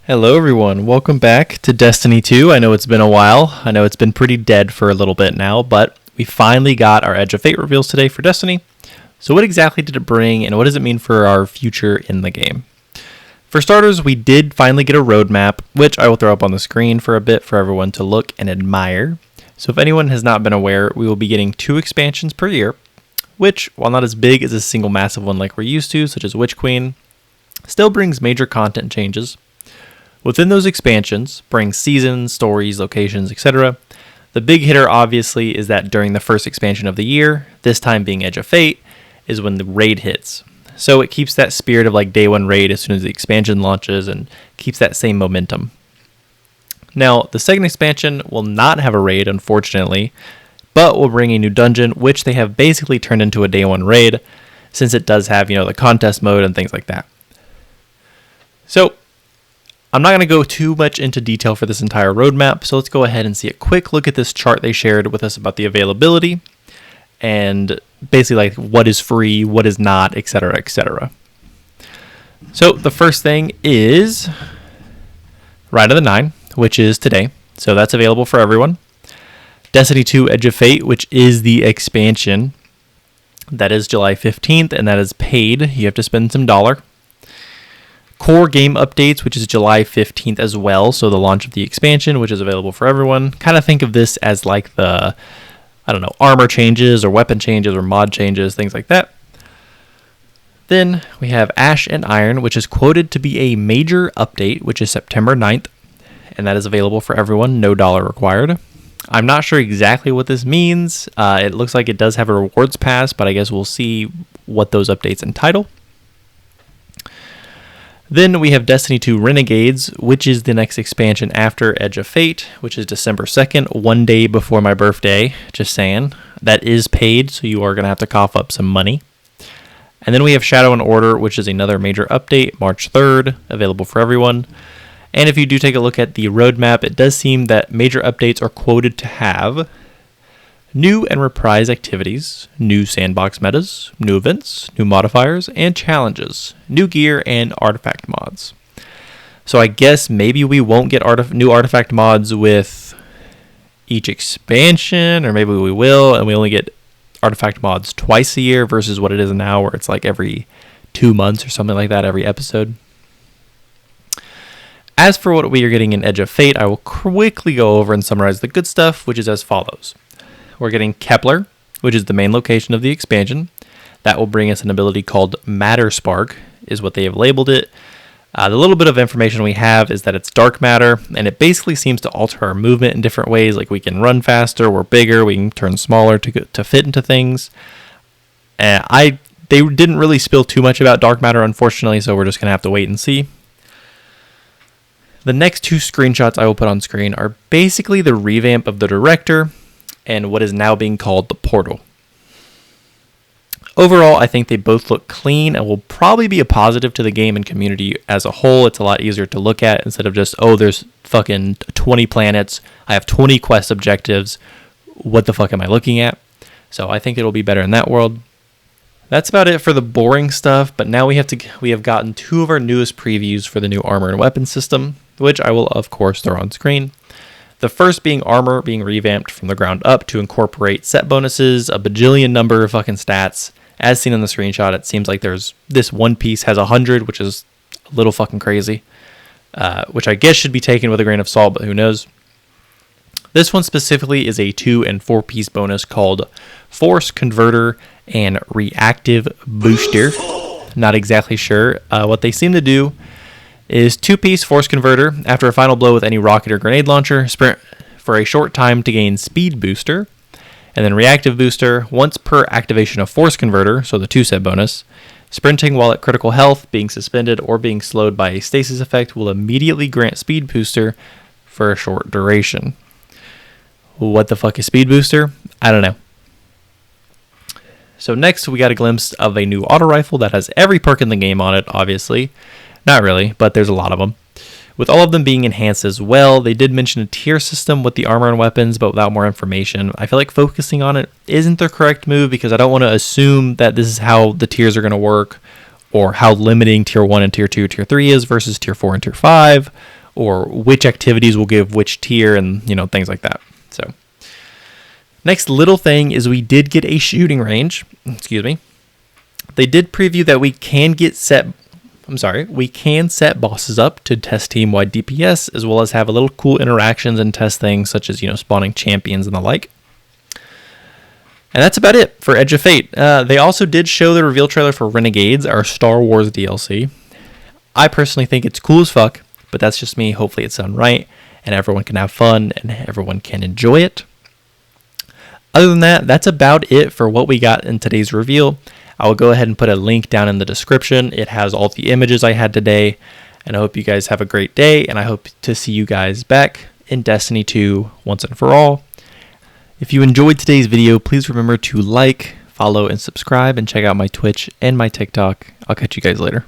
Hello everyone, welcome back to Destiny 2. I know it's been a while. I know it's been pretty dead for a little bit now, but we finally got our Edge of Fate reveals today for Destiny. So what exactly did it bring, and what does it mean for our future in the game? For starters, we did finally get a roadmap, which I will throw up on the screen for a bit for everyone to look and admire. So if anyone has not been aware, we will be getting 2 expansions per year, which, while not as big as a single massive one like we're used to, such as Witch Queen, still brings major content changes. Within those expansions, brings seasons, stories, locations, etc. The big hitter, obviously, is that during the first expansion of the year, this time being Edge of Fate, is when the raid hits. So it keeps that spirit of like day one raid as soon as the expansion launches and keeps that same momentum. Now, the second expansion will not have a raid, unfortunately, but will bring a new dungeon, which they have basically turned into a day one raid, since it does have, the contest mode and things like that. So, I'm not going to go too much into detail for this entire roadmap, so let's go ahead and see a quick look at this chart they shared with us about the availability and basically like what is free, what is not, etc., etc. So the first thing is Ride of the Nine, which is today, so that's available for everyone. Destiny 2 Edge of Fate, which is the expansion, that is July 15th, and that is paid. You have to spend some dollar. Core game updates, which is July 15th as well, so the launch of the expansion, which is available for everyone. Kind of think of this as like the, armor changes or weapon changes or mod changes, things like that. Then we have Ash and Iron, which is quoted to be a major update, which is September 9th, and that is available for everyone, no dollar required. I'm not sure exactly what this means. It looks like it does have a rewards pass, but I guess we'll see what those updates entitle. Then we have Destiny 2 Renegades, which is the next expansion after Edge of Fate, which is December 2nd, one day before my birthday, just saying. That is paid, so you are going to have to cough up some money. And then we have Shadow and Order, which is another major update, March 3rd, available for everyone. And if you do take a look at the roadmap, it does seem that major updates are quoted to have new and reprise activities, new sandbox metas, new events, new modifiers, and challenges, new gear, and artifact mods. So I guess maybe we won't get new artifact mods with each expansion, or maybe we will, and we only get artifact mods twice a year versus what it is now, where it's like every 2 months or something like that, every episode. As for what we are getting in Edge of Fate, I will quickly go over and summarize the good stuff, which is as follows. We're getting Kepler, which is the main location of the expansion. That will bring us an ability called Matter Spark, is what they have labeled it. The little bit of information we have is that it's dark matter, and it basically seems to alter our movement in different ways. Like we can run faster, we're bigger, we can turn smaller to fit into things. They didn't really spill too much about dark matter, unfortunately, so we're just going to have to wait and see. The next 2 screenshots I will put on screen are basically the revamp of the director and what is now being called the portal. Overall, I think they both look clean and will probably be a positive to the game and community as a whole. It's a lot easier to look at instead of just, there's fucking 20 planets, I have 20 quest objectives, what the fuck am I looking at? So I think it'll be better in that world. That's about it for the boring stuff, but now we have gotten 2 of our newest previews for the new armor and weapon system, which I will of course throw on screen. The first being armor being revamped from the ground up to incorporate set bonuses, a bajillion number of fucking stats. As seen in the screenshot, it seems like this one piece has 100, which is a little fucking crazy. Which I guess should be taken with a grain of salt, but who knows. This one specifically is a 2 and 4 piece bonus called Force Converter and Reactive Booster. Not exactly sure. What they seem to do is 2-piece Force Converter. After a final blow with any rocket or grenade launcher, sprint for a short time to gain Speed Booster. And then Reactive Booster, once per activation of Force Converter, so the 2-set bonus. Sprinting while at critical health, being suspended, or being slowed by a stasis effect will immediately grant Speed Booster for a short duration. What the fuck is Speed Booster? I don't know. So next, we got a glimpse of a new auto rifle that has every perk in the game on it, obviously. Not really, but there's a lot of them. With all of them being enhanced as well, they did mention a tier system with the armor and weapons, but without more information. I feel like focusing on it isn't the correct move because I don't want to assume that this is how the tiers are going to work, or how limiting tier 1 and tier 2, tier 3 is versus tier 4 and tier 5, or which activities will give which tier, and things like that. So next little thing is we did get a shooting range. Excuse me. They did preview that we can set bosses up to test team-wide DPS, as well as have a little cool interactions and test things such as spawning champions and the like. And that's about it for Edge of Fate. They also did show the reveal trailer for Renegades, our Star Wars DLC. I personally think it's cool as fuck, but that's just me. Hopefully it's done right, and everyone can have fun, and everyone can enjoy it. Other than that, that's about it for what we got in today's reveal. I will go ahead and put a link down in the description. It has all the images I had today, and I hope you guys have a great day, and I hope to see you guys back in Destiny 2 once and for all. If you enjoyed today's video, please remember to like, follow, and subscribe, and check out my Twitch and my TikTok. I'll catch you guys later.